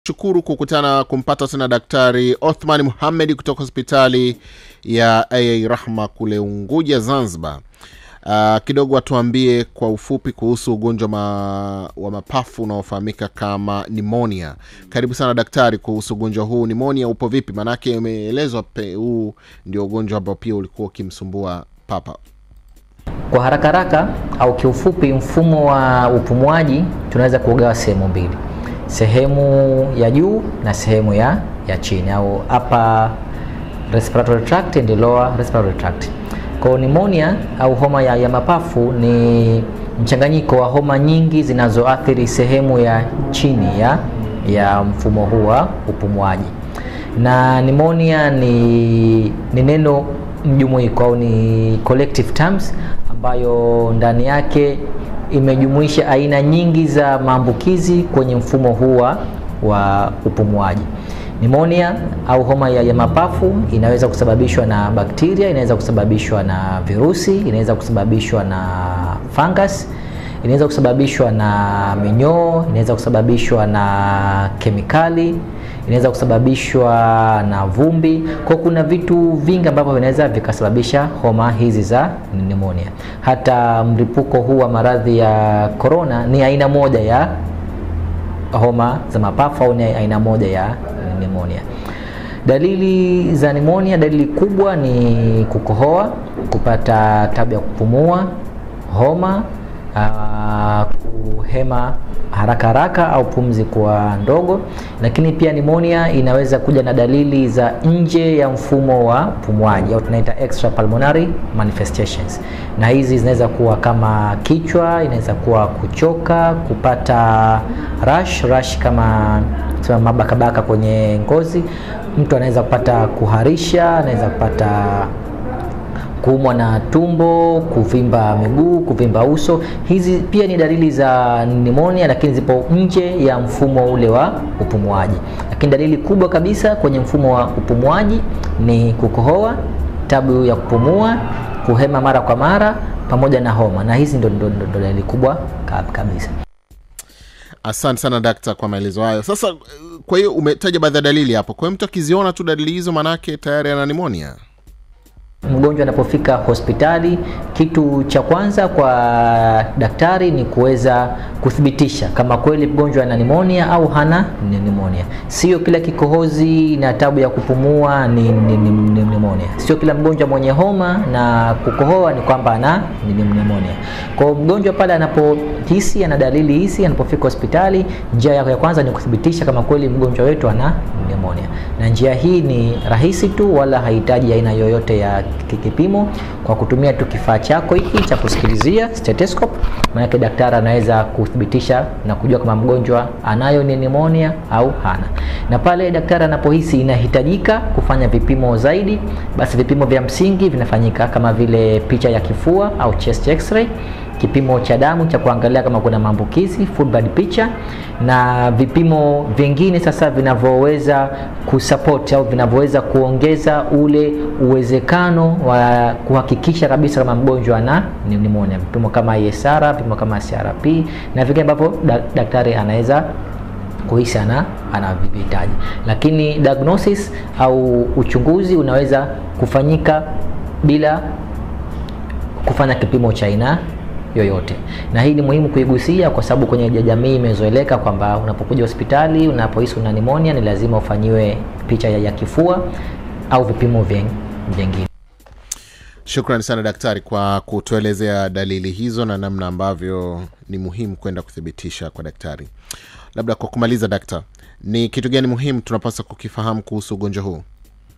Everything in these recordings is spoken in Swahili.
Shukuru kukutana kumpata tena Daktari Othman Mohamed kutoka hospitali ya AA Rahma kule Unguja, Zanzibar. Kidogo atuambie kwa ufupi kuhusu ugonjwa wa mapafu unaofahamika kama pneumonia. Karibu sana daktari, kuhusu ugonjwa huu pneumonia upo vipi? Manake umeelezwa huu ndio ugonjwa ambao pia ulikuwa ukimsumbua papa. Kwa haraka au kiufupi, mfumo wa upumuaji tunaweza kuugawa sehemu mbili. Sehemu ya juu na sehemu ya chini, au upper respiratory tract and lower respiratory tract. Kwa pneumonia au homa ya mapafu ni mchanganyiko wa homa nyingi zinazoathiri sehemu ya chini ya mfumo huu wa upumuaji. Na pneumonia ni neno mjumuiko au ni collective terms ambayo ndani yake imejumuisha aina nyingi za maambukizi kwenye mfumo huu wa upumuaji. Pneumonia au homa ya mapafu inaweza kusababishwa na bakteria, inaweza kusababishwa na virusi, inaweza kusababishwa na fungus, inaweza kusababishwa na minyoo, inaweza kusababishwa na kemikali, inaweza kusababishwa na vumbi. Kwa kuna vitu vingi ambavyo vinaweza vikasababisha homa hizi za pneumonia. Hata mlipuko huu wa maradhi ya corona ni aina moja ya homa za mapafu au ni aina moja ya pneumonia. Dalili za pneumonia, dalili kubwa ni kukohoa, kupata tabu ya kupumua, homa, kuhema haraka au pumzi kwa ndogo. Lakini pia pneumonia inaweza kuja na dalili za nje ya mfumo wa pumuaji au tunaita extrapulmonary manifestations. Na hizi zinaweza kuwa kama kichwa, inaweza kuwa kuchoka, kupata rash kama mabakabaka kwenye ngozi. Mtu anaweza kupata kuharisha, anaweza kupata kuumwa na tumbo, kuvimba miguu, kuvimba uso. Hizi pia ni dalili za pneumonia, lakini zipo nje ya mfumo ule wa upumuaji. Lakini dalili kubwa kabisa kwenye mfumo wa upumuaji ni kukohoa, tabu ya kupumua, kuhema mara kwa mara pamoja na homa. Na hizi ndio dalili kubwa kabisa. Asante sana daktari kwa maelezo hayo. Sasa kwa hiyo umetaja baadhi ya dalili hapo. Kwa hiyo mtu akiziona tu dalili hizo manake tayari ana pneumonia. Mgonjwa anapofika hospitali, kitu cha kwanza kwa daktari ni kuweza kuthibitisha kama kweli mgonjwa ana pneumonia au hana pneumonia. Sio kila kikohozi na tabu ya kupumua ni pneumonia. Sio kila mgonjwa mwenye homa na kukohoa ni kwamba ana pneumonia. Kwa mgonjwa pale anapohisi ana dalili hizi, anapofika hospitali, njia ya kwanza ni kuthibitisha kama kweli mgonjwa wetu ana pneumonia. Na njia hii ni rahisi tu, wala haihitaji aina yoyote ya kipimo. Kwa kutumia tu kifaa chako hiki cha kusikilizia stethoscope, maana daktari anaweza kuthibitisha na kujua kama mgonjwa anayo pneumonia au hana. Na pale daktari anapohisi inahitajika kufanya vipimo zaidi, basi vipimo vya msingi vinafanyika kama vile picha ya kifua au chest x-ray, kipimo cha damu cha kuangalia kama kuna maambukizi, full body picture, na vipimo vingine sasa vinavyoweza kusupport au vinavyoweza kuongeza ule uwezekano wa kuhakikisha kabisa kama mgonjwa ana pneumonia, vipimo kama ISR, vipimo kama CRP na vingine ambavyo daktari anaweza kuhisi anavihitaji. Lakini diagnosis au uchunguzi unaweza kufanyika bila kufanya kipimo cha aina yoyote. Na hii ni muhimu kuigusia kwa sababu kwenye jamii imezoeleka kwamba unapokuja hospitali unapohisi una pneumonia ni lazima ufanyiwe picha ya kifua au vipimo vingine. Shukrani sana daktari kwa kutuelezea dalili hizo na namna ambavyo ni muhimu kwenda kuthibitisha kwa daktari. Labda kwa kumaliza daktari, ni kitu gani muhimu tunapaswa kukifahamu kuhusu ugonjwa huu?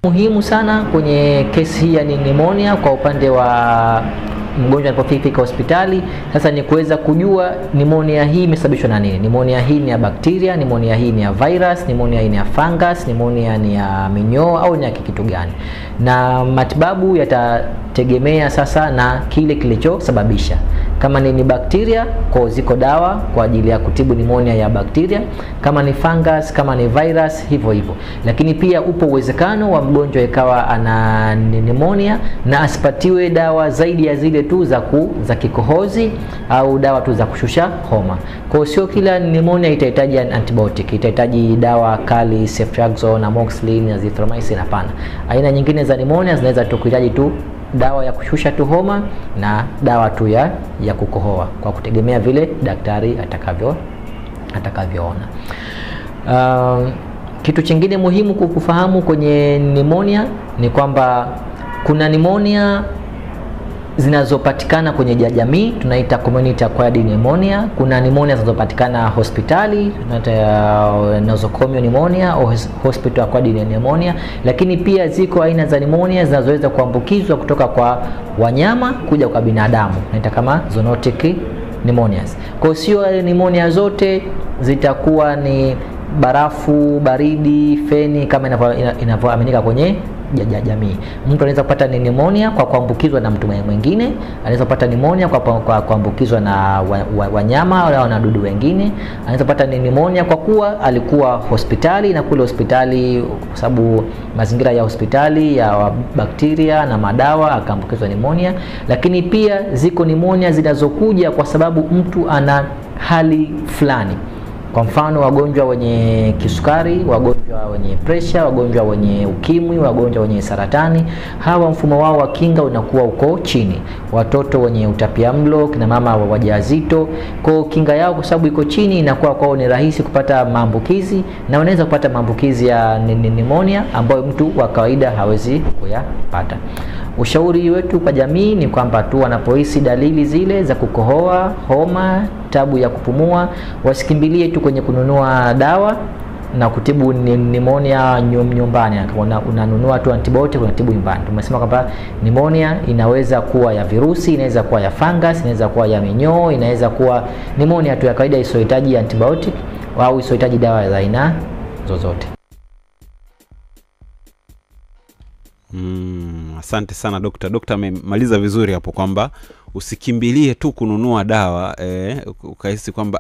Muhimu sana kwenye kesi hii ya pneumonia kwa upande wa mgonjwa anapofika hospitali sasa ni kuweza kujua pneumonia hii imesababishwa na nini. Pneumonia hii ni ya bakteria, pneumonia hii ni ya virus, pneumonia hii ni ya fungus, pneumonia ni ya minyoo au ni ya kitu gani. Na matibabu yatategemea sasa na kile kilichosababisha. Kama ni bakteria, kwa ziko dawa kwa ajili ya kutibu pneumonia ya bakteria. Kama ni fungus, kama ni virus, hivyo hivyo. Lakini pia upo uwezekano wa mgonjwa ikawa ana pneumonia na asipatiwe dawa zaidi ya zile tu za kikohozi au dawa tu za kushusha homa. Kwa sio kila pneumonia itahitaji antibiotic, itahitaji dawa kali, ceftriaxone, amoxicillin, azithromycin. Hapana. Aina nyingine za pneumonia zinaweza tu kuhitaji tu dawa ya kushusha tu homa na dawa tu ya kukohoa, kwa kutegemea vile daktari atakavyoona. Kitu kingine muhimu kufahamu kwenye pneumonia ni kwamba kuna pneumonia zinazopatikana kwenye jamii, tunaita community acquired pneumonia. Kuna pneumonia zinazopatikana hospitali, tunaita nosocomial pneumonia au hospital acquired pneumonia. Lakini pia ziko aina za pneumonia zinazoweza kuambukizwa kutoka kwa wanyama kuja kwa binadamu, tunaita kama zoonotic pneumonias. Kwa sio pneumonia zote zitakuwa ni barafu, baridi, feni kama inavyoaminika kwenye jamii. Mtu anaweza kupata pneumonia kwa kuambukizwa na mtu mwingine, anaweza kupata pneumonia kwa kuambukizwa na wanyama au na wadudu wengine, anaweza kupata pneumonia kwa kuwa alikuwa hospitali na kule hospitali, kwa sababu mazingira ya hospitali ya bakteria na madawa akaambukizwa pneumonia. Lakini pia ziko pneumonia zinazokuja kwa sababu mtu ana hali fulani. Kwa mfano wagonjwa wenye kisukari, wagonjwa wenye pressure, wagonjwa wenye ukimwi, wagonjwa wenye saratani, hawa mfumo wao wa kinga unakuwa uko chini. Watoto wenye utapiamlo, kina mama wajawazito, kwa kinga yao kwa sababu iko chini, inakuwa kwao ni rahisi kupata maambukizi, na wanaweza kupata maambukizi ya pneumonia ambayo mtu wa kawaida hawezi kuyapata. Ushauri wetu kwa jamii ni kwamba tu wanapohisi dalili zile za kukohoa, homa, tabu ya kupumua, wasikimbilie tu kwenye kununua dawa na kutibu pneumonia nyumbani. Unanunua tu antibiotic unatibu nyumbani. Tumesema kwamba pneumonia inaweza kuwa ya virusi, inaweza kuwa ya fungus, inaweza kuwa ya minyoo, inaweza kuwa pneumonia tu ya kawaida isiyohitaji antibiotic au isiyohitaji dawa za aina zozote. Asante sana Dokta amemaliza vizuri hapo kwamba usikimbilie tu kununua dawa ukahisi kwamba